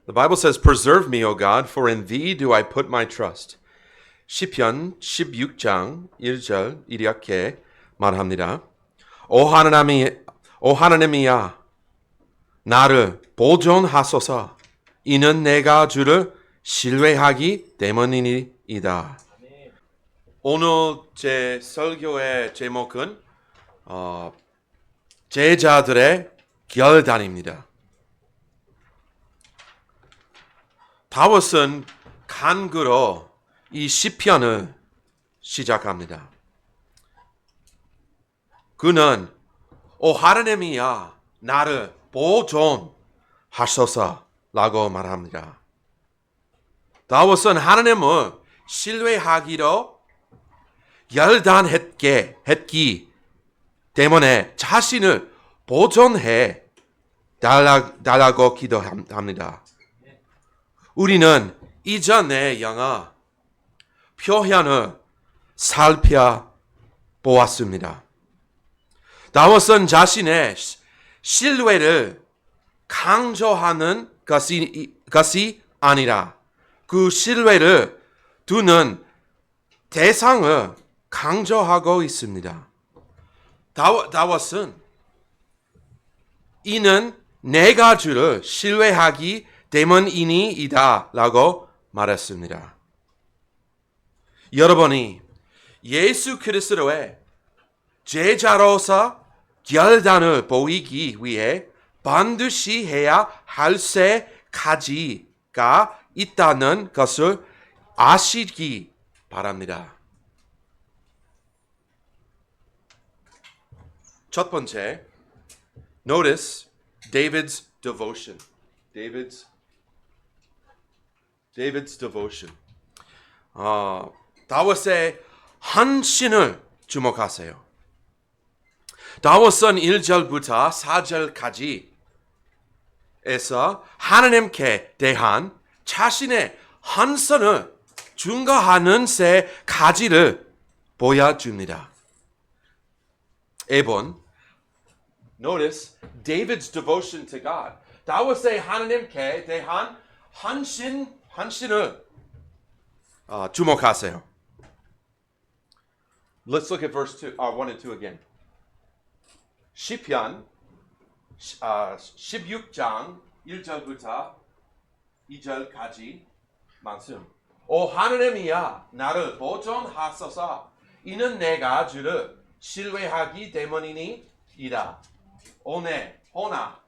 The Bible says, Preserve me, O God, for in thee do I put my trust. 시편 16장 1절 이렇게 말합니다. 오 하나님이야, 나를 보존하소서. 이는 내가 주를 신뢰하기 때문이니이다. 오늘 제 설교의 제목은 제자들의 결단입니다. 다윗은 간구로 이 시편을 시작합니다. 그는 오 하나님이야 나를 보존하소서라고 말합니다. 다윗은 하나님을 신뢰하기로 결단했기 때문에 자신을 보존해 달라고 기도합니다. 우리는 이전의 영어 표현을 살펴보았습니다. 다윗은 자신의 신뢰를 강조하는 것이 아니라 그 신뢰를 두는 대상을 강조하고 있습니다. 다윗은 이는 내가 주를 신뢰하기 때문이니이다 라고 말했습니다. 여러분이 예수 그리스도의 제자로서 결단을 보이기 위해 반드시 해야 할 세 가지가 있다는 것을 아시기 바랍니다. 첫 번째, notice David's devotion. David's devotion. 다윗의 헌신을 주목하세요. 다윗은 1절부터 4절까지에서 하나님께 대한 자신의 헌신을 증거하는 세 가지를 보여줍니다. 1번, notice David's devotion to God. 다윗의 하나님께 대한 헌신을 주목하세요. Let's look at verse 1 and 2 again. 시편 16장 1절부터 2절까지 말씀. 오 하나님이야 나를 보존하소서. 이는 내가 주를 신뢰하기 때문이니이다. 오나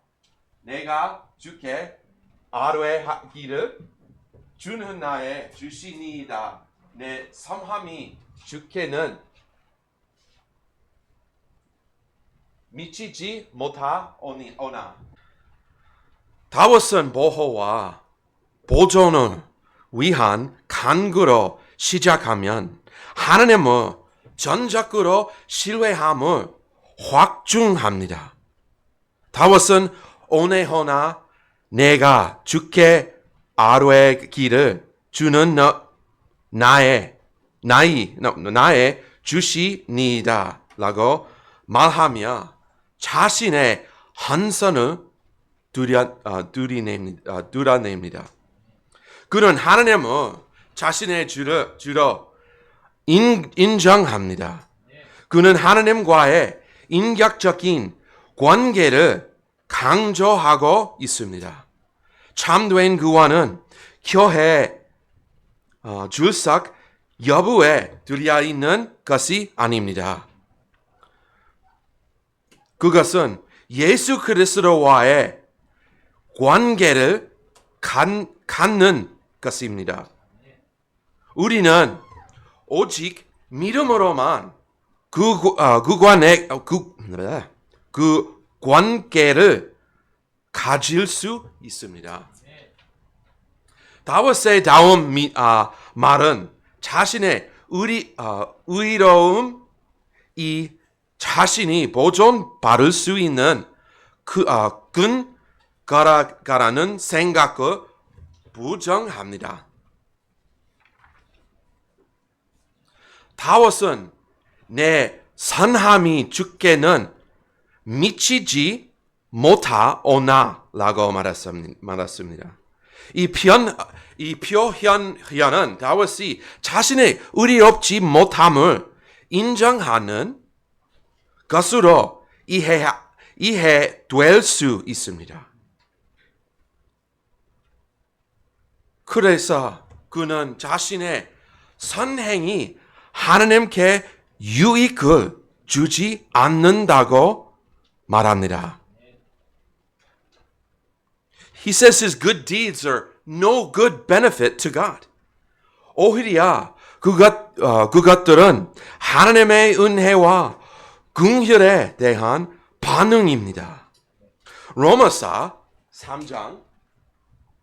내가 주께 아뢰하기를 주는 나의 주시니이다. 내 섬함이 주께는 미치지 못하오나. 다윗은 보호와 보존을 위한 간구로 시작하면 하나님을 전적으로 신뢰함을 확증합니다. 다윗은 오네호나 내가 주께 아뢰기를 주는 나의 주시니이다 라고 말하며 자신의 헌신을 드러냅니다. 그는 하나님을 자신의 주로 인정합니다. 그는 하나님과의 인격적인 관계를 강조하고 있습니다. 참된 구원은 교회 출석 여부에 들려있는 것이 아닙니다. 그것은 예수 그리스도와의 관계를 갖는 것입니다. 우리는 오직 믿음으로만 그 관계를 가질 수 있습니다. 다윗의 다음 말은 자신의 의로움이 자신이 보존받을 수 있는 근 거라는 생각을 부정합니다. 다윗은 내 선함이 주께는 미치지 못하오나 라고 말했습니다. 이 표현은 다윗이 자신의 의롭지 못함을 인정하는 것으로 이해될 수 있습니다. 그래서 그는 자신의 선행이 하나님께 유익을 주지 않는다고 말합니다. He says his good deeds are no good benefit to God. 오히려 그것들은 하나님의 은혜와 긍휼에 대한 반응입니다. 로마서 3장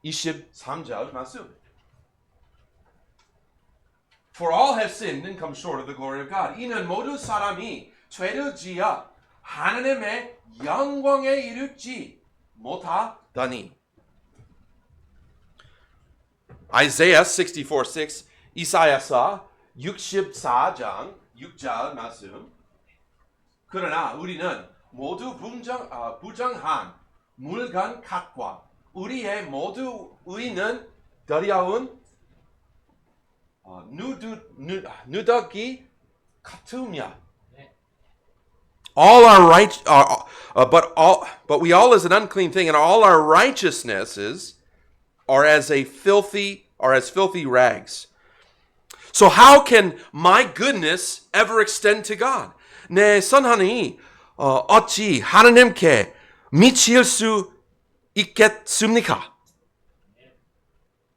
23절 말씀. For all have sinned and come short of the glory of God. 이는 모든 사람이 죄를 지어 하나님의 영광에 이르지 못하다니. Isaiah 64:6 이사야서 64장 6절 말씀. 그러나 우리는 모두 부정한 물건 같과 우리의 모두 의는 더러운 누더기 같으며. All our but we all as an unclean thing, and all our righteousnesses are as filthy rags. So how can my goodness ever extend to God? 내 선함이 어찌 하나님께 미칠 수 있겠습니까?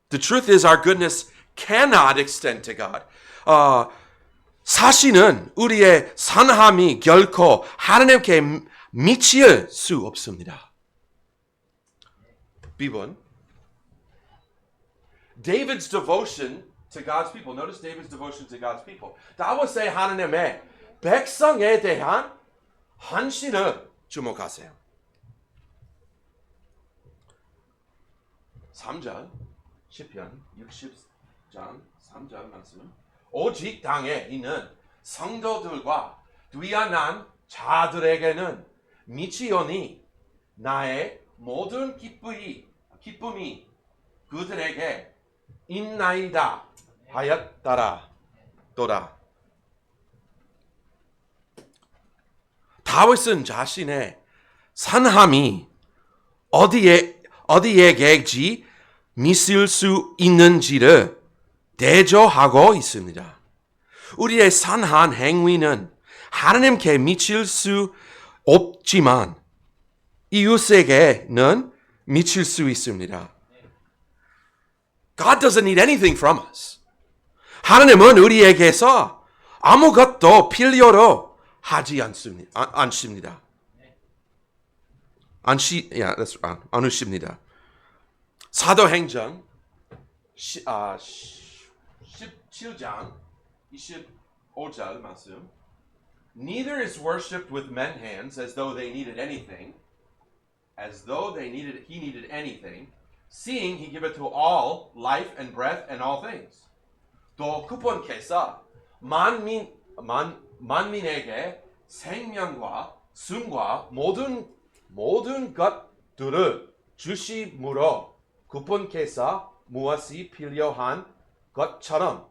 The truth is our goodness cannot extend to God. 사실은 우리의 선함이 결코 하나님께 미칠 수 없습니다. B번 David's devotion to God's people. Notice David's devotion to God's people. 다윗의 하나님의 백성에 대한 헌신을 주목하세요. 3절 시편 60장 3절 말씀. 오직 땅에 있는 성도들과 뛰어난 자들에게는 미치오니 나의 모든 기쁨이 그들에게 있나이다 하였더라. 다윗은 자신의 선함이 어디에게지 미칠 수 있는지를 대조하고 있습니다. 우리의 선한 행위는 하나님께 미칠 수 없지만 이웃에게는 미칠 수 있습니다. God doesn't need anything from us. 하나님은 우리에게서 아무것도 필요로 하지 않습니다. 않으십니다. 사도행전 17장 25절 말씀. Neither is worshipped with men's hands as though he needed anything, seeing he giveth to all life and breath and all things. 또 그분께서 만민에게 생명과 숨과 모든 것들을 주심으로 그분께서 무엇이 필요한 것처럼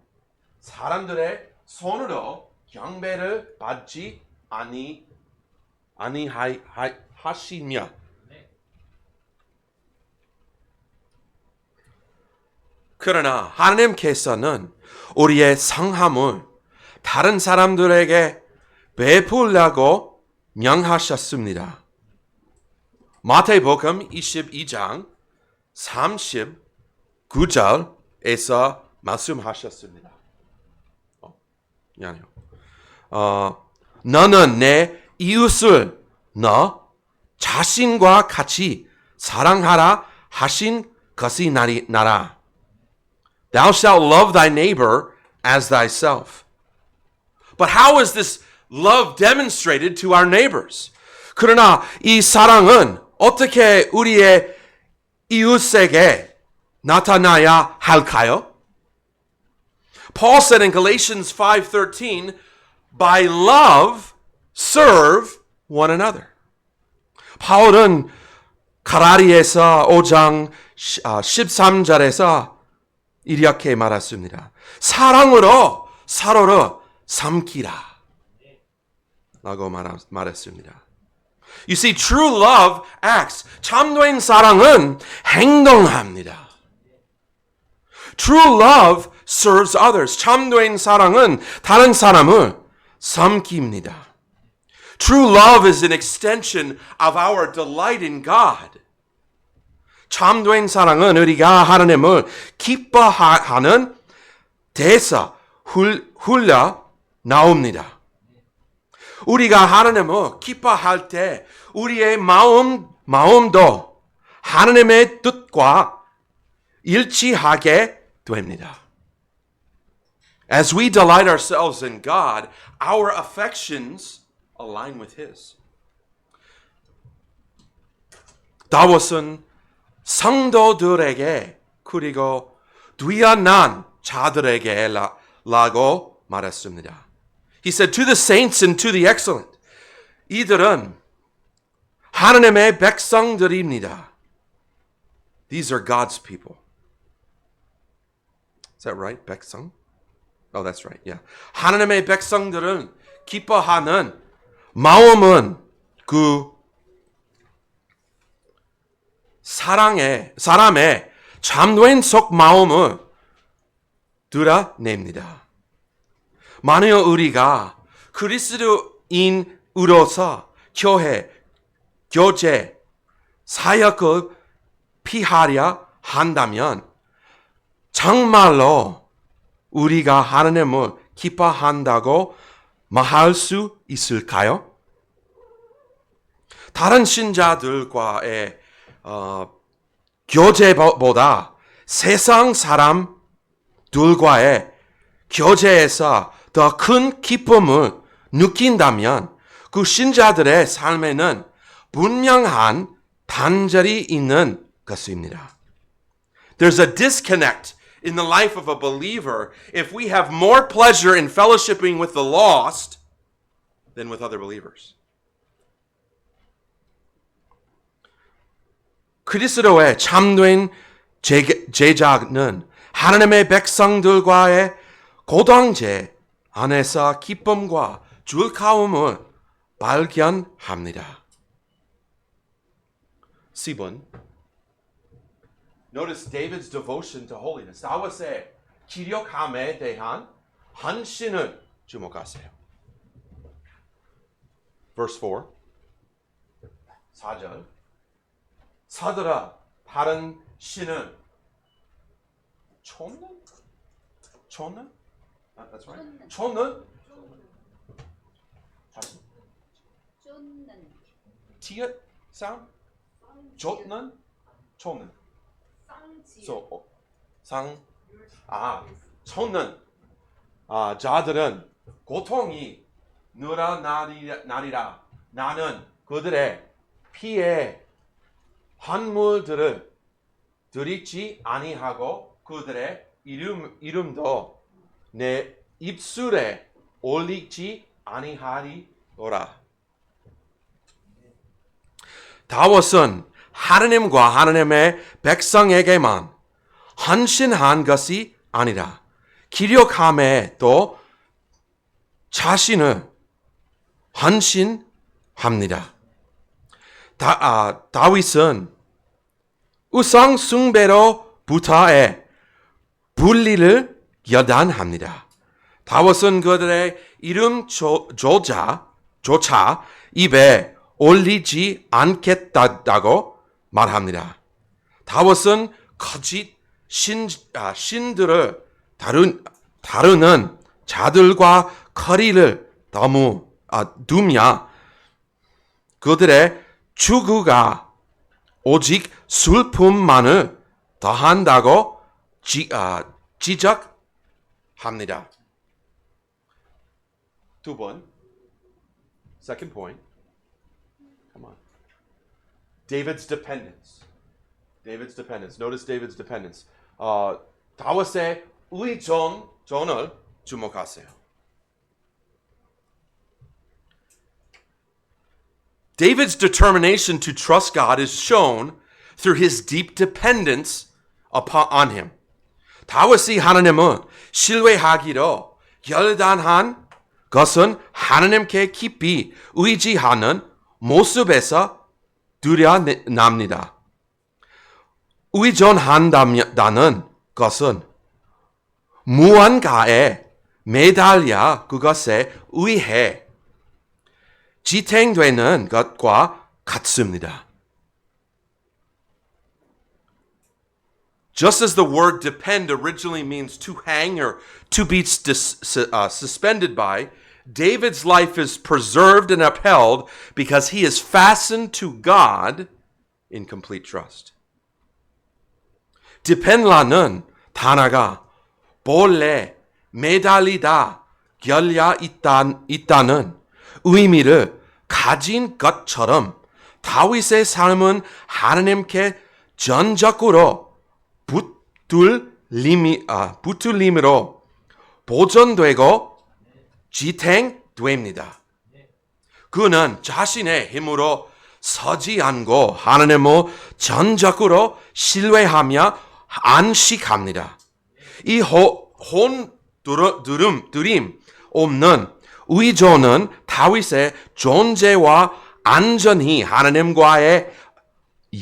사람들의 손으로 경배를 받지 아니하시며. 그러나 하나님께서는 우리의 성함을 다른 사람들에게 베풀라고 명하셨습니다. 마태복음 22장 39절에서 말씀하셨습니다. 너는 내 이웃을 너 자신과 같이 사랑하라 하신 것이 나라. Thou shalt love thy neighbor as thyself. But how is this love demonstrated to our neighbors? 그러나 이 사랑은 어떻게 우리의 이웃에게 나타나야 할까요? Paul said in Galatians 5:13, by love serve one another. 바울은 가라리에서 5장 13절에서 이렇게 말했습니다. 사랑으로 서로를 삼키라 라고 말했습니다. You see, true love acts. 참된 사랑은 행동합니다. True love serves others. 참된 사랑은 다른 사람을 삼킵니다. True love is an extension of our delight in God. 참된 사랑은 우리가 하나님을 기뻐하는 데서 흘러 나옵니다. 우리가 하나님을 기뻐할 때 우리의 마음도 하나님의 뜻과 일치하게 됩니다. As we delight ourselves in God, our affections align with His. 다윗은 성도들에게 그리고 뛰어난 자들에게 라고 말했습니다. He said to the saints and to the excellent. 이들은 하나님의 백성들입니다. These are God's people. Is that right? 백성? Oh, that's right. Yeah. 하나님의 백성들은 기뻐하는 마음은 그 사람의 참된 속 마음을 드러냅니다. 만일 우리가 그리스도인으로서 교회, 교제, 사역을 피하려 한다면 정말로 우리가 하나님을 기뻐한다고 말할 수 있을까요? 다른 신자들과의 교제보다 세상 사람들과의 교제에서 더 큰 기쁨을 느낀다면 그 신자들의 삶에는 분명한 단절이 있는 것입니다. There's a disconnect in the life of a believer if we have more pleasure in fellowshipping with the lost than with other believers. 그리스도의 참된 제자는 하나님의 백성들과의 고동체 안에서 기쁨과 즐거움을 발견합니다. 10번. Notice David's devotion to holiness. 다윗의 기력함에 대한 헌신을 주목하세요. Verse 4. 4절. 서들아 다른 신은 촌는? That's right. 촌는? 티읕 sound? 촌는? 촌는. So 촌는 자들은 고통이 늘어나리라. 나는 그들의 피에 환물들을 드리지 아니하고 그들의 이름도 내 입술에 올리지 아니하리로라. 다윗은 하나님과 하나님의 백성에게만 헌신한 것이 아니라 기력함에 또 자신을 헌신합니다. 다윗은 우상 숭배로부터의 분리를 여단합니다. 다윗은 그들의 이름조차 입에 올리지 않겠다고 말합니다. 다윗은 거짓 신들을 다루는 자들과 거리를 두며 그들의 추구가 오직 슬픔만을 더한다고 지적합니다. 두 번. Second point. Come on. David's dependence. Notice David's dependence. 다윗의 의존을 주목하세요. David's determination to trust God is shown through his deep dependence on him. 다윗이 하나님을 신뢰하기로 결단한 것은 하나님께 깊이 의지하는 모습에서 드러납니다. 의존한다는 것은 무언가에 매달려 그것에 의해 지탱되는 것과 같습니다. Just as the word depend originally means to hang or to be suspended by, David's life is preserved and upheld because he is fastened to God in complete trust. depend라는 단어가 본래 매달리다, 결려 있다는 의미를 가진 것처럼 다윗의 삶은 하나님께 전적으로 붙들림으로 보존되고 지탱됩니다. 그는 자신의 힘으로 서지 않고 하나님을 전적으로 신뢰하며 안식합니다. 이 혼두림 없는 의존은 다윗의 존재와 안전히 하나님과의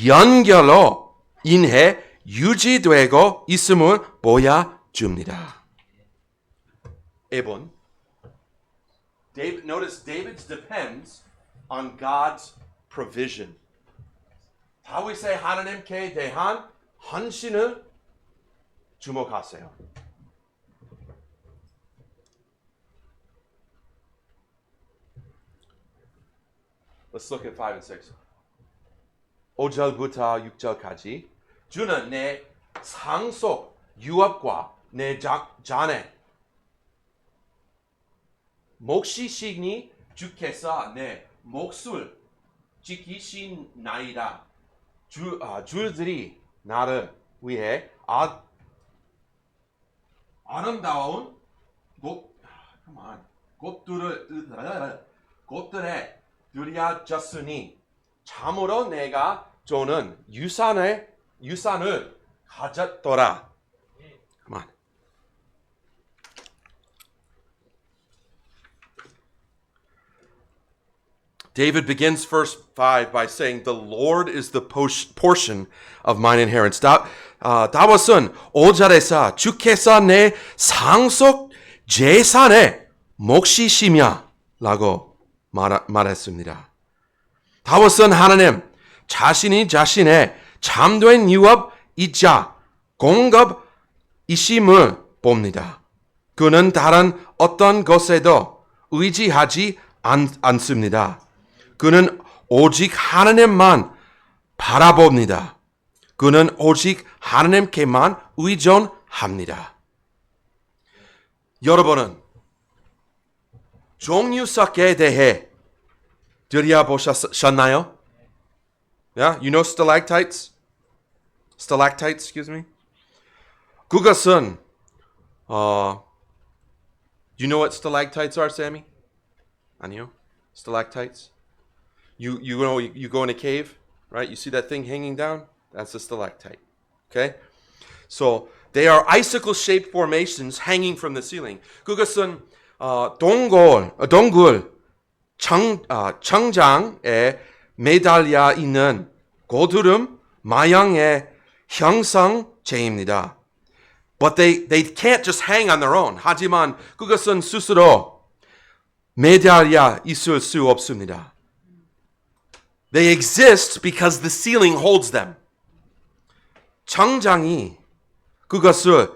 연결로 인해 유지되고 있음을 보여줍니다. 1번. Notice David's depends on God's provision. 다윗의 하나님께 대한 헌신을 주목하세요. Let's look at 5 and 6. 5절부터 6절까지 주는 내 상속 유업과 내 잔해 몫이시니 주께서 내 몫을 지키시나이다. 줄들이 나를 위해 아름다운 곳들에 들여졌으니 참으로 내가 조는 유산을 가졌더라. Come on. David begins verse 5 by saying, "The Lord is the portion of mine inheritance." 다윗은 5절에서 주께서 내 상속 재산의 몫이시며 라고 말했습니다. 다윗은 하나님 자신이 자신의 참된 유업이자 공급이심을 봅니다. 그는 다른 어떤 것에도 의지하지 않습니다. 그는 오직 하나님만 바라봅니다. 그는 오직 하나님께만 의존합니다. 여러분은 종유석에 대해 들여보셨나요? Yeah, you know stalactites? Stalactites, excuse me. 그것은 you know what stalactites are, Sammy? 아니요. Stalactites. You know you go in a cave, right? You see that thing hanging down? That's a stalactite. Okay? So they are icicle-shaped formations hanging from the ceiling. 그것은 동굴 청장에 매달려 있는 고드름 마양의 형성체입니다. But they can't just hang on their own. 하지만 그것은 스스로 매달려 있을 수 없습니다. They exist because the ceiling holds them. 청장이 그것을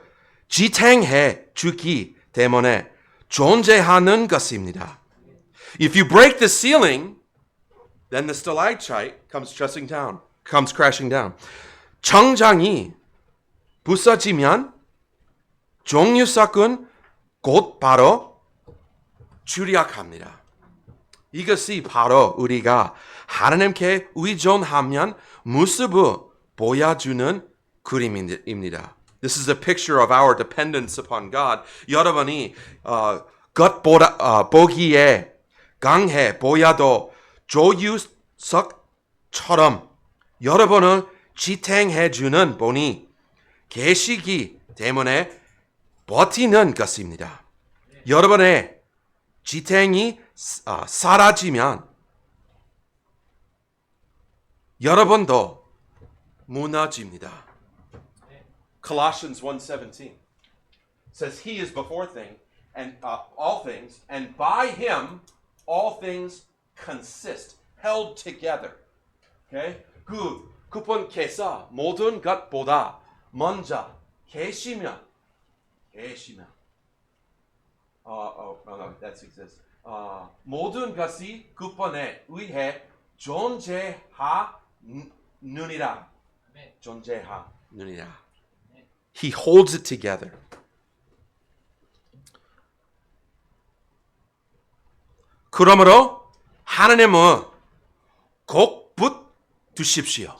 지탱해 주기 때문에 존재하는 것입니다. If you break the ceiling, then the stalactite comes crashing down. 청장이 부서지면 종유석은 곧바로 추락합니다. 이것이 바로 우리가 하나님께 의존하면 모습을 보여주는 그림입니다. This is a picture of our dependence upon God. 여러분이 보기에 강해 보여도 석처럼 여러분을 지탱해 주는 분이 계시기 때문에 버티는 것입니다. 여러분의 지탱이 사라지면 여러분도 무너집니다. Colossians 1:17 says he is before all things and by him all things consist, held together. Okay? 그분께서 모든 것보다 먼저 계시면 no, that exists. 모든 것이 그분에 의해 존재하느니라. 존재하느니라. He holds it together. 그러므로 하나님은 꼭 붙드십시오.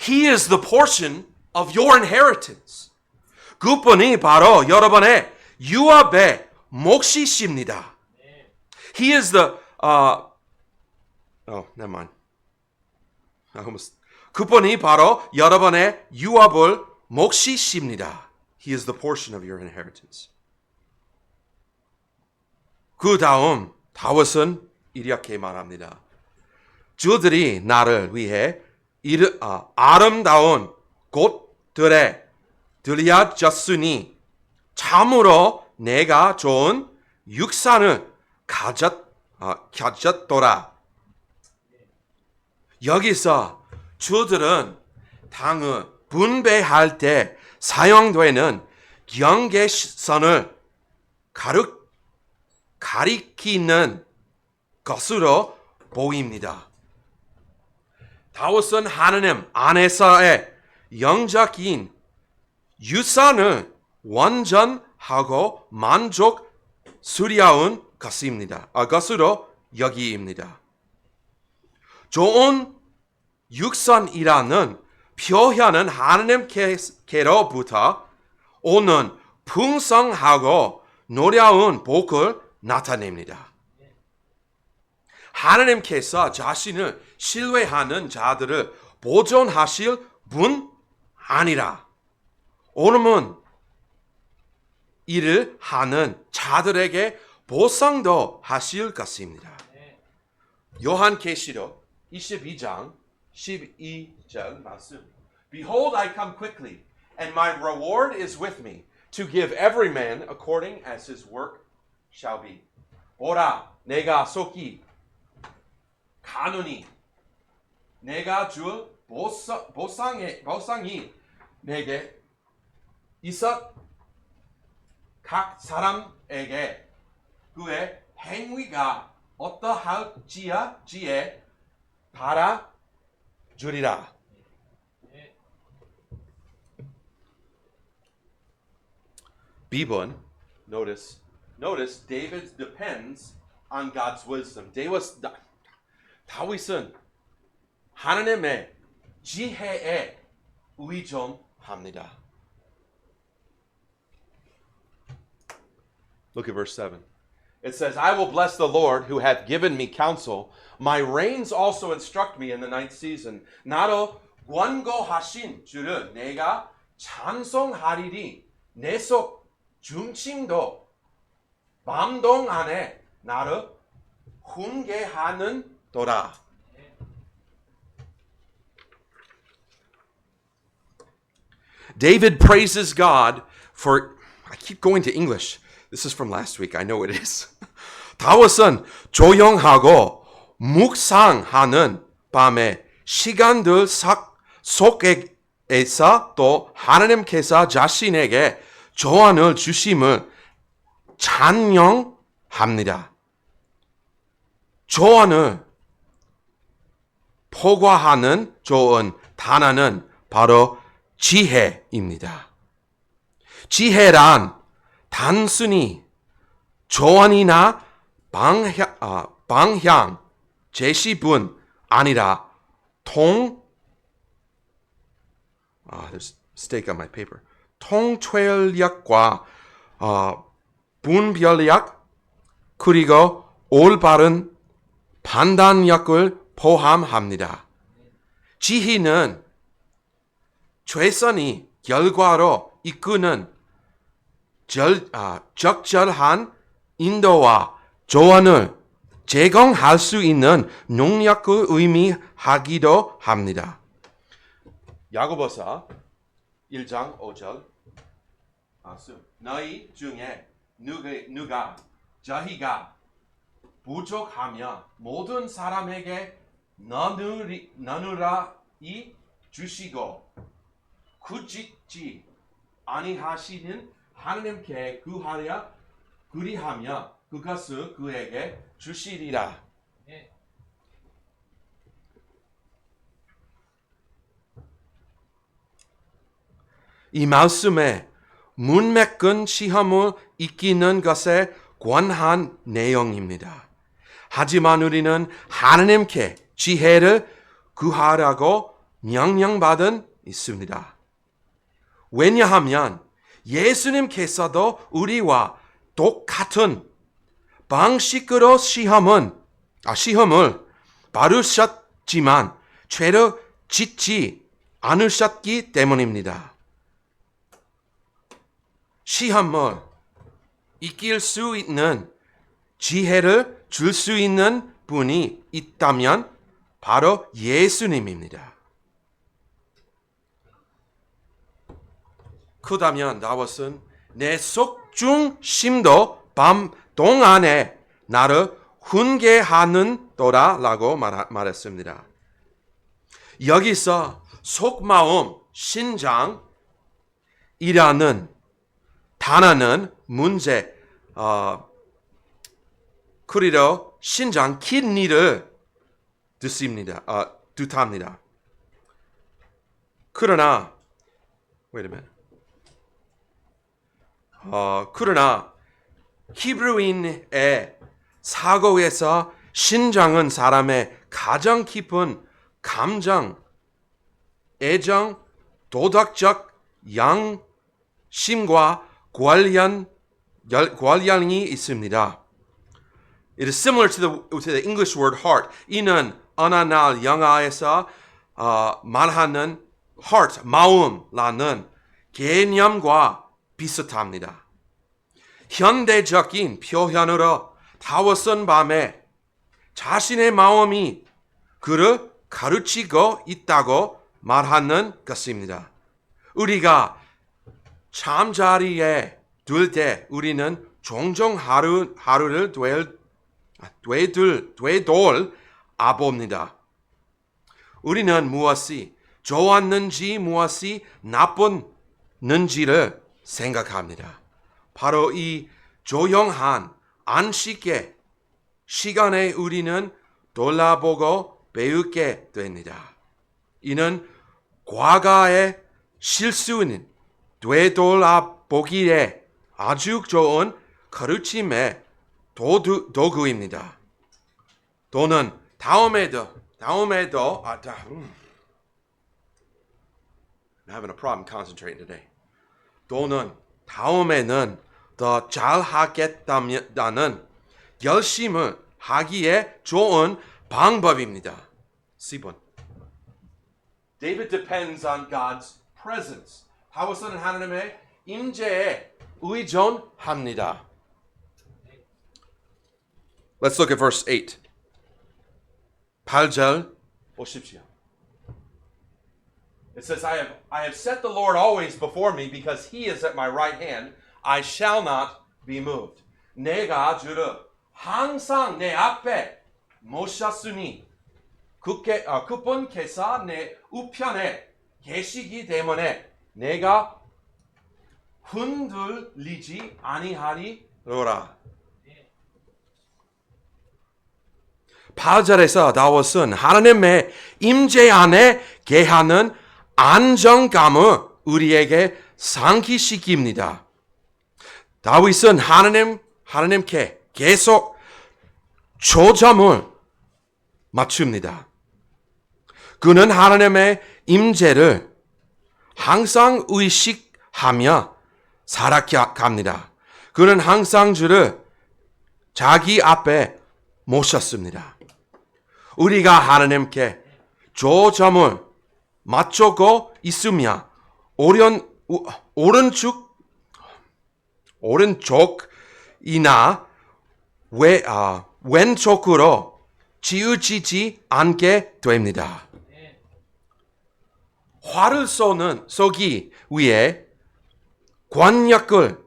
He is the portion of your inheritance. 그분이 바로 여러분의 유업의 몫이십니다. He is the never mind. 그분이 바로 여러분의 유업을 몫이십니다. He is the portion of your inheritance. 그 다음 다윗은 이렇게 말합니다. 주들이 나를 위해 아름다운 곳들에 들려졌으니 참으로 내가 좋은 육산을 가졌더라. 여기서 주들은 땅을 분배할 때 사용되는 경계선을 가리키는 것으로 보입니다. 다윗은 하나님 안에서의 영적인 유산을 완전하고 만족스러운 것으로 여기입니다. 좋은 육산이라는 표현은 하나님께로부터 오는 풍성하고 노려운 복을 나타냅니다. 하나님께서 자신을 신뢰하는 자들을 보존하실 분 아니라 오늘은 일을 하는 자들에게 보상도 하실 것입니다. 요한계시록 22장 12절 말씀. Behold, I come quickly, and my reward is with me, to give every man according as his work shall be. 보라, 내가 속히 가노니 내가 줄 보상이 내게 있어 각 사람에게 그의 행위가 어떠할지에 따라 주리라. B번, notice David depends on God's wisdom. 다윗은 하나님의 지혜에 의존합니다. Look at verse 7. It says, I will bless the Lord who hath given me counsel. My reins also instruct me in the ninth season. 나로 권고하신 주를 내가 찬송하리니 내 속 중심도 밤 동안에 나를 훈계하는도다. David praises God for, I keep going to English. This is from last week. I know it is. 다윗은 조용하고 묵상하는 밤에 시간들 속에서 또 하나님께서 자신에게 조언을 주심을 찬양합니다. 조언을 포괄하는 좋은 단어는 바로 지혜입니다. 지혜란 단순히 조언이나 방향 제시뿐 아니라 there's a mistake on my paper. 통찰력과 분별력 그리고 올바른 판단력을 포함합니다. 지혜는 최선의 결과로 이끄는 적절한 인도와 조언을 제공할 수 있는 능력을 의미하기도 합니다. 야고보서 1장 5절 너희 중에 누가 자기가 부족하며 모든 사람에게 나누라 이 주시고 굳지 아니하시는 하나님께 구하려 그리하며 그것을 그에게 주시리라. 이 말씀에 문맥은 시험을 이기는 것에 관한 내용입니다. 하지만 우리는 하나님께 지혜를 구하라고 명령받은 있습니다. 왜냐하면 예수님께서도 우리와 똑같은 방식으로 시험을 받으셨지만 죄를 짓지 않으셨기 때문입니다. 시험을 이길 수 있는 지혜를 줄 수 있는 분이 있다면 바로 예수님입니다. 그다면 다윗은 내 속중심도 밤 동안에 나를 훈계하는도다 라고 말했습니다. 여기서 속마음, 신장이라는 단어는 문제, 그리로 신장, 키드니를 뜻합니다. 그러나, 그러나 히브리인의 사고에서 신장은 사람의 가장 깊은 감정, 애정, 도덕적 양심과 관련이 있습니다. It is similar to the English word heart. 이는 어느 날 영어에서 말하는 heart, 마음라는 개념과 비슷합니다. 현대적인 표현으로 다윗은 밤에 자신의 마음이 그를 가르치고 있다고 말하는 것입니다. 우리가 잠자리에 들 때 우리는 종종 하루를 되돌아봅니다. 우리는 무엇이 좋았는지 무엇이 나빴는지를 생각합니다. 바로 이 조용한 안식의 시간에 우리는 돌아보고 배우게 됩니다. 이는 과거의 실수는 되돌아보기에 아주 좋은 가르침의 도구입니다. 또는 다음에도 I'm having a problem concentrating today. 또는 다음에는 더 잘하겠다는 열심을 하기에 좋은 방법입니다. 10번. David depends on God's presence. 다윗은 하나님의 임재에 의존합니다. Let's look at verse 8. 8절 보십시오. It says, I have set the Lord always before me because he is at my right hand. I shall not be moved. 내가 주를 항상 내 앞에 모셨으니 그분께서 내 우편에 계시기 때문에 내가 흔들리지 아니하리로라. 8절에서 다윗은 하나님의 임재 안에 계하는 안정감을 우리에게 상기시킵니다. 다윗은 하나님께 계속 초점을 맞춥니다. 그는 하나님의 임재를 항상 의식하며 살아갑니다. 그는 항상 주를 자기 앞에 모셨습니다. 우리가 하나님께 초점을 맞추고 있으며 오른쪽이나 왼쪽으로 치우치지 않게 됩니다. 활을 쏘기 위해 권력을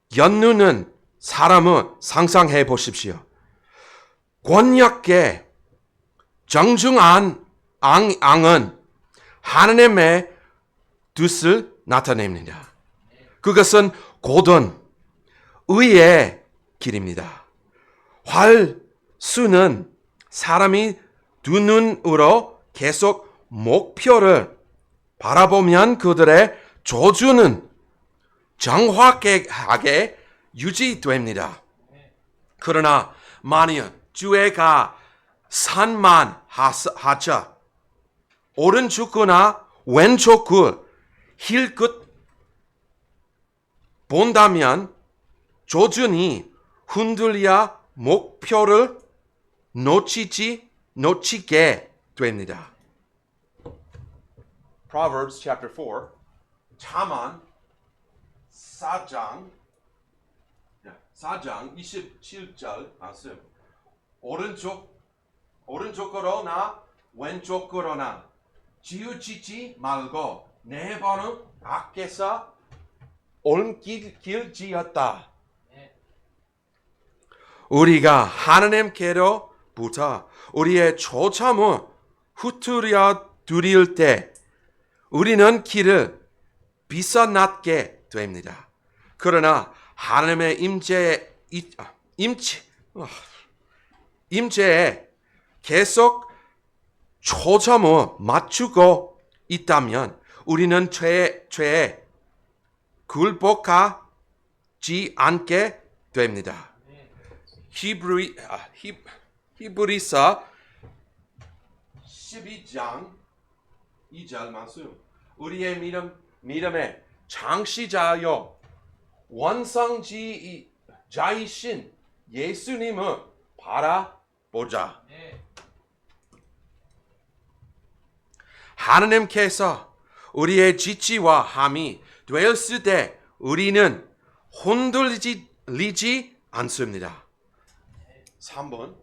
겨누는 사람을 상상해 보십시오. 권력의 정중한 앙은 하나님의 뜻을 나타냅니다. 그것은 고든 의의 길입니다. 활수는 사람이 두 눈으로 계속 목표를 바라보면 그들의 조주는 정확하게 유지됩니다. 그러나 만일 주애가 산만 하자 오른쪽이나 왼쪽을 힐끗 본다면 조준이 흔들려 목표를 놓치게 됩니다. Proverbs chapter 4 잠언 4장 27절 말씀. 오른쪽으로나 왼쪽으로나 치우치지 말고 네 번은 밖에서 옮길지어다. 우리가 하나님께로부터 우리의 초점을 흐트려 드릴 때 우리는 길을 비춰놨게 됩니다. 그러나 하나님의 임재에 계속 초점을 맞추고 있다면 우리는 죄에 굴복하지 않게 됩니다. 히브리서 12장 2절 말씀. 우리의 믿음의 창시자요 원성자이신 예수님을 바라보자. 하나님께서 우리의 지치와 함이 되었을 때 우리는 흔들리지 않습니다. 3번.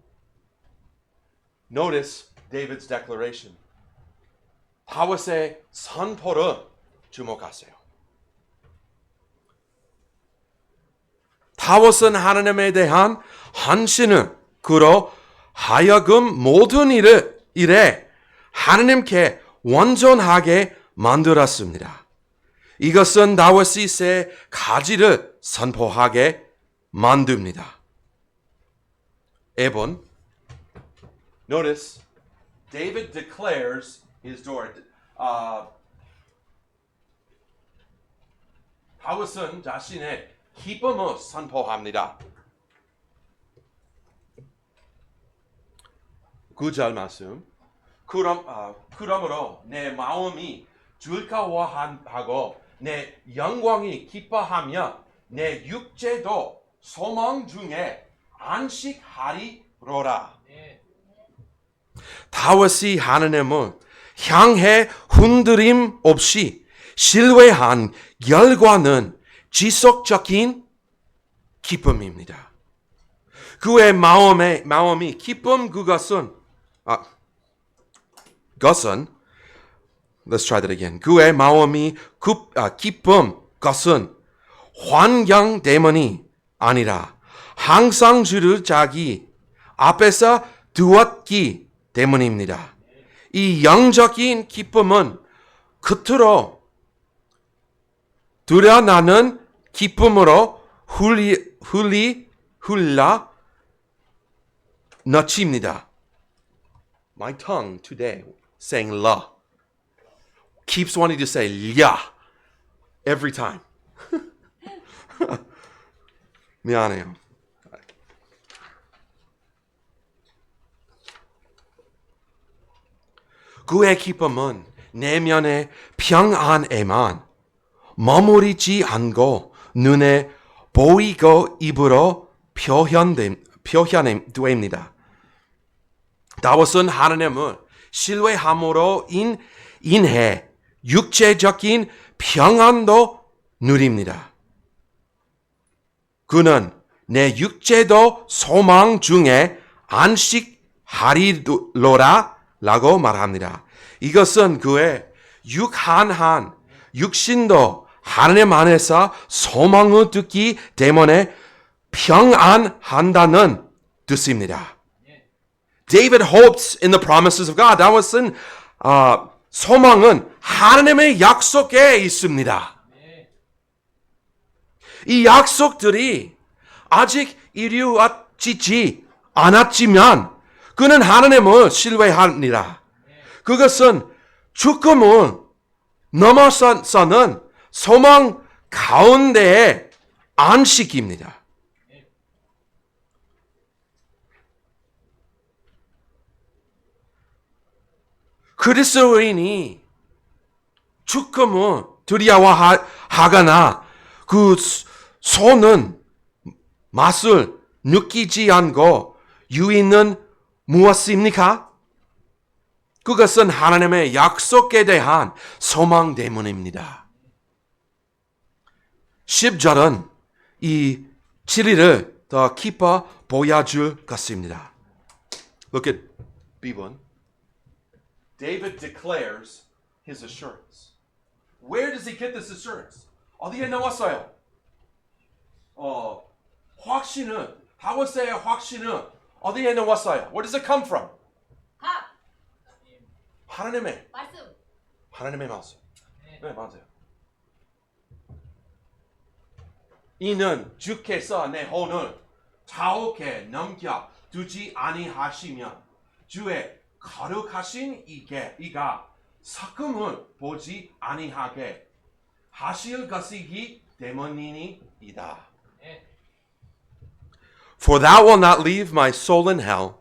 Notice David's declaration. 다윗의 선포를 주목하세요. 다윗은 하나님에 대한 헌신을 그로 하여금 모든 일에 하나님께 완전하게 만들었습니다. 이것은 다윗이 세 가지를 선포하게 만듭니다. 1번. Notice David declares his door. 다윗은 자신의 기쁨을 선포합니다. 9절 말씀. 그러므로 내 마음이 즐거워하고 내 영광이 기뻐하며 내 육체도 소망 중에 안식하리로라. 다윗이 하나님을 향해 흔들림 없이 신뢰한 결과는 지속적인 기쁨입니다. 그의 마음이 기쁨 그것은 let's try that again. 그의 마음이 기쁨 것은 환경 때문이 아니라 항상 주를 자기 앞에서 두었기 때문입니다. 이 영적인 기쁨은 겉으로 드러나는 기쁨으로 흘러 넘칩니다. My tongue today saying la keeps wanting to say yeah every time. 미안해요. 그의 기쁨은 내면의 평안에만 머무르지 않고 눈에 보이고 입으로 표현됩니다. 다윗은 하나님을 신뢰함으로 인해 육체적인 평안도 누립니다. 그는 내 육체도 소망 중에 안식하리로라 라고 말합니다. 이것은 그의 육신도 하나님 안에서 소망을 듣기 때문에 평안한다는 뜻입니다. David hopes in the promises of God. 다윗은 소망은 하나님의 약속에 있습니다. 이 약속들이 아직 이루어지지 않았지만 그는 하나님을 신뢰합니다. 그것은 죽음을 넘어서는 소망 가운데의 안식입니다. 그리스도인이 죽음을 두려워하거나 그 손은 맛을 느끼지 않고 유인은 무엇입니까? 그것은 하나님의 약속에 대한 소망 때문입니다. 10절은 이 진리를 더 깊어 보여줄 것입니다. Look at B1. David declares his assurance. Where does he get this assurance? 어디에 나왔어요? 확신은, 다윗의 확신은 어디에 나왔어요? Where does it come from? 하나님의 말씀. 하나님의 말씀. 네, 맞아요. 이는 주께서 내 혼을 자욱에 넘겨 두지 아니하시면 주의 거룩하신 이가 삭음을 보지 아니하게 하실 것이기 때문이니이다. For thou wilt not leave my soul in hell,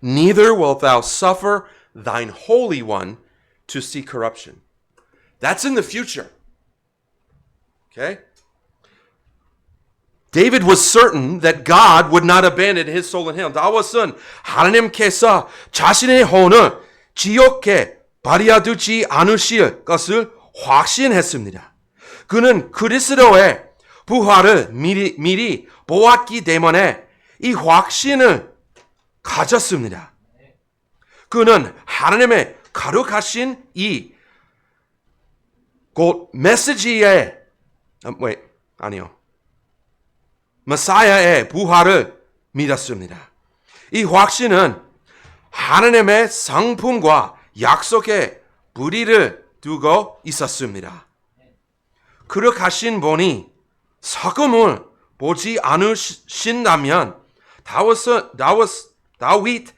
neither wilt thou suffer thine Holy One to see corruption. That's in the future. Okay? David was certain that God would not abandon his soul in hell. 다윗은 하나님께서 자신의 혼을 지옥에 버려두지 않으실 것을 확신했습니다. 그는 그리스도의 부활을 미리 보았기 때문에 이 확신을 가졌습니다. 그는 하나님의 거룩하신 곧 메시지의 메사야의 부활을 믿었습니다. 이 확신은 하나님의 성품과 약속에 무리를 두고 있었습니다. 거룩하신 분이 삭음을 보지 않으신다면 다윗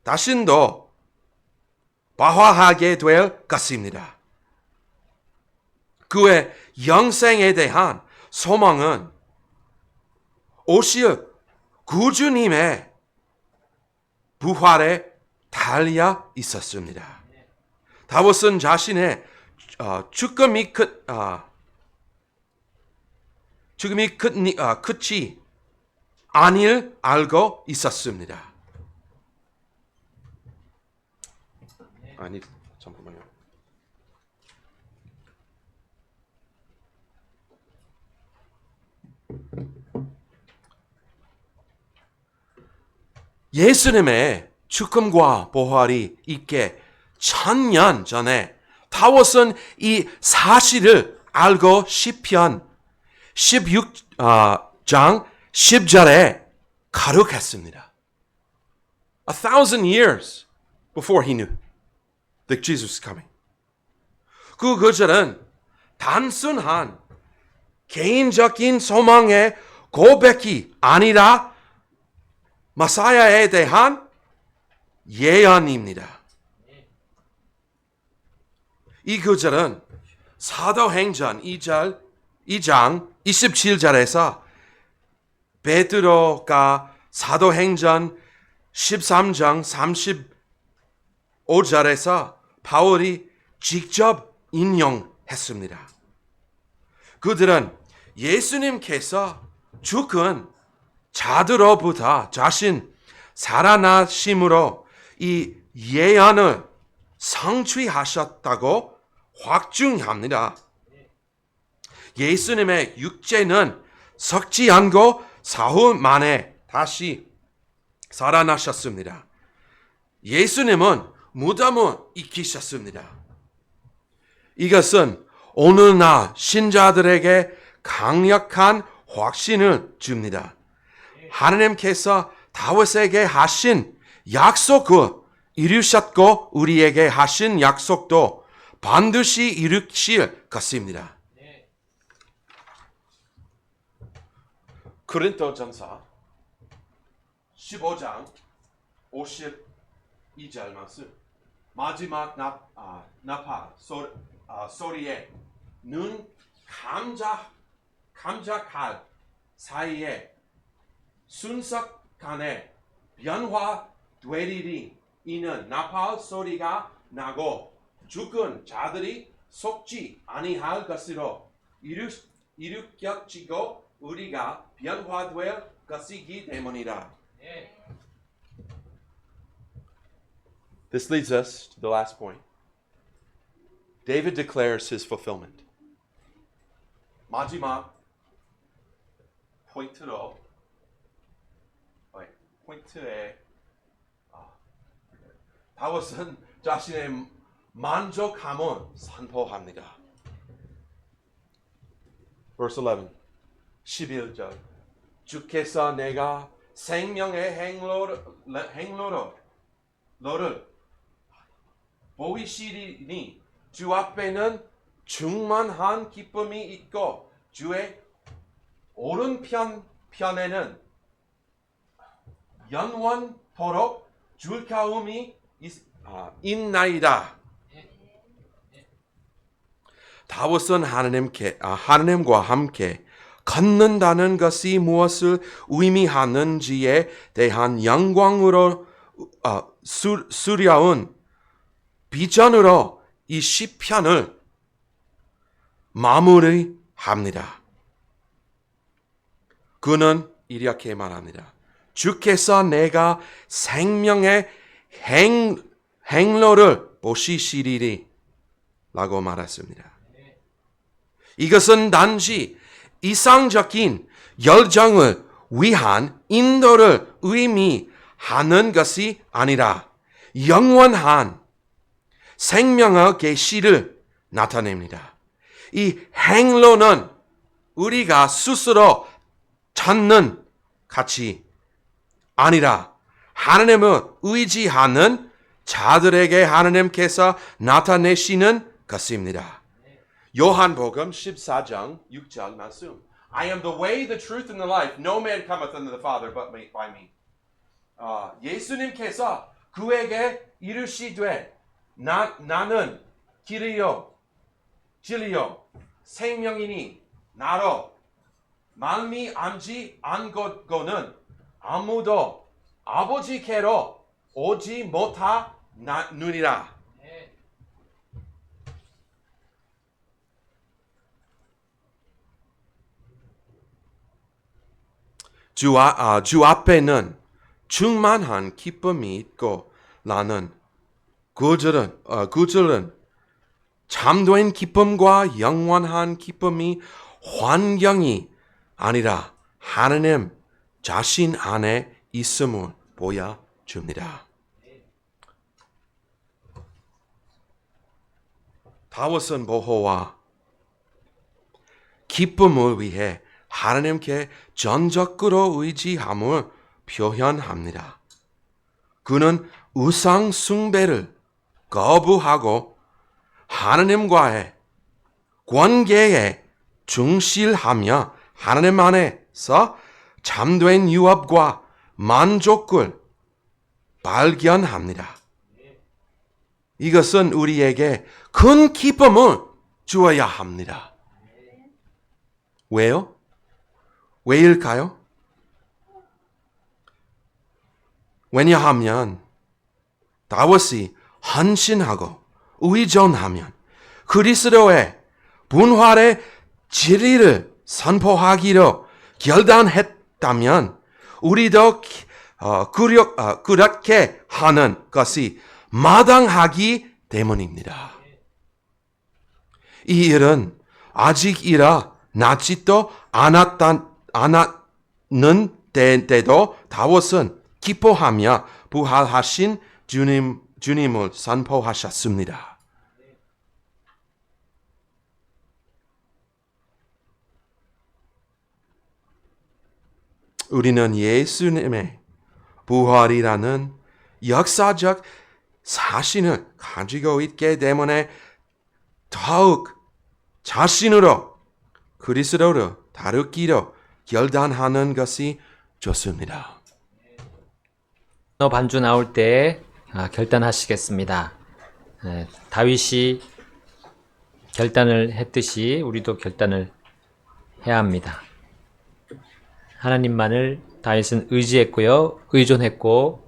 자신도 바화하게 될 것입니다. 그의 영생에 대한 소망은 오실 구주님의 부활에 달려 있었습니다. 다윗은 자신의 죽음이 끝이 아닐 알고 있었습니다. 잠깐만요. 예수님의 죽음과 부활이 있게 1000년 전에 다윗은 이 사실을 알고 시편 16장 10절에 거룩했습니다. 1000 years before he knew that Jesus was coming. 그 구절은 단순한 개인적인 소망의 고백이 아니라 메시아에 대한 예언입니다. 이 구절은 사도행전 2장 27절에서 베드로가 사도행전 13장 35절에서 바울이 직접 인용했습니다. 그들은 예수님께서 죽은 자들로부터 자신 살아나심으로 이 예언을 성취하셨다고 확증합니다. 예수님의 육체는 썩지 않고 사흘 만에 다시 살아나셨습니다. 예수님은 무덤을 익히셨습니다. 이것은 오늘날 신자들에게 강력한 확신을 줍니다. 하나님께서 다윗에게 하신 약속을 이루셨고 우리에게 하신 약속도 반드시 이루실 것입니다. 고린도전서 15장 52절 말씀. 마지막 나팔 소리에 눈 감자칼 사이에 순식간에 변화되리니 이는 나팔 소리가 나고 죽은 자들이 속지 아니할 것으로 일으켜지고 우리가 변화될 것이기 때문이라. This leads us to the last point. David declares his fulfillment. 마지막 포인트에 다윗은 자신의 만족함을 선포합니다. Verse 11, 11절. 주께서 내가 생명의 행로를 보이시리니 주 앞에는 충만한 기쁨이 있고 주의 오른편에는 영원토록 즐거움이 있나이다. 다윗은 하나님과 함께 걷는다는 것이 무엇을 의미하는지에 대한 영광으로 수려운 비전으로 이 시편을 마무리합니다. 그는 이렇게 말합니다. 주께서 내가 생명의 행로를 보시리니 라고 말했습니다. 이것은 단지 이상적인 열정을 위한 인도를 의미하는 것이 아니라 영원한 생명의 계시를 나타냅니다. 이 행로는 우리가 스스로 찾는 가치 아니라 하나님을 의지하는 자들에게 하나님께서 나타내시는 것입니다. 요한복음 14장 6절 말씀. I am the way, the truth, and the life. No man cometh unto the Father but by me. 예수님께서 그에게 이르시되 나는 길이요 진리요 생명이니 나로 말미암지 않고는 아무도 아버지께로 오지 못하느니라. 주 앞에는 충만한 기쁨이 있고 나는 구절은 참된 기쁨과 영원한 기쁨이 환경이 아니라 하나님 자신 안에 있음을 보여줍니다. 다윗은 보호와 기쁨을 위해 하나님께 전적으로 의지함을 표현합니다. 그는 우상 숭배를 거부하고 하나님과의 관계에 충실하며 하나님 안에서 참된 유업과 만족을 발견합니다. 이것은 우리에게 큰 기쁨을 주어야 합니다. 왜요? 왜일까요? 왜냐하면 다윗이 헌신하고 의존하면 그리스도의 분활의 진리를 선포하기로 결단했다면 우리도 그렇게 하는 것이 마땅하기 때문입니다. 이 일은 아직이라 낫지도 않았는 때도 다윗은 기뻐하며 부활하신 주님을 선포하셨습니다. 우리는 예수님의 부활이라는 역사적 사실을 가지고 있기 때문에 더욱 자신으로 그리스도를 다루기로 결단하는 것이 좋습니다. 반주 나올 때 결단하시겠습니다. 다윗이 결단을 했듯이 우리도 결단을 해야 합니다. 하나님만을 다윗은 의지했고요, 의존했고,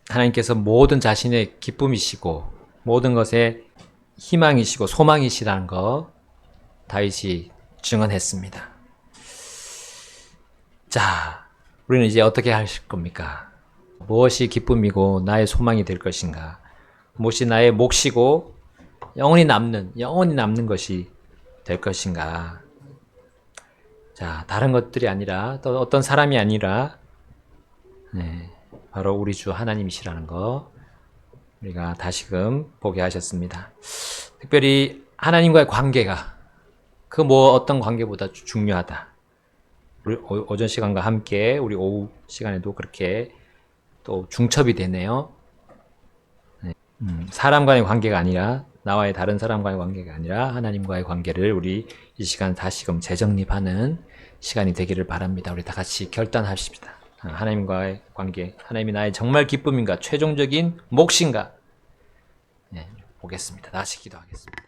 하나님께서 모든 자신의 기쁨이시고 모든 것의 희망이시고 소망이시라는 거 다윗이 증언했습니다. 자, 우리는 이제 어떻게 하실 겁니까? 무엇이 기쁨이고 나의 소망이 될 것인가? 무엇이 나의 몫이고 영원히 남는 것이 될 것인가? 자, 다른 것들이 아니라 또 어떤 사람이 아니라 바로 우리 주 하나님이시라는 거 우리가 다시금 보게 하셨습니다. 특별히 하나님과의 관계가 그 어떤 관계보다 중요하다. 우리 오전 시간과 함께 우리 오후 시간에도 그렇게 또 중첩이 되네요. 사람과의 관계가 아니라 나와의 다른 사람과의 관계가 아니라 하나님과의 관계를 우리 이 시간 다시금 재정립하는 시간이 되기를 바랍니다. 우리 다 같이 결단합시다. 하나님과의 관계, 하나님이 나의 정말 기쁨인가, 최종적인 몫인가? 보겠습니다. 다시 기도하겠습니다.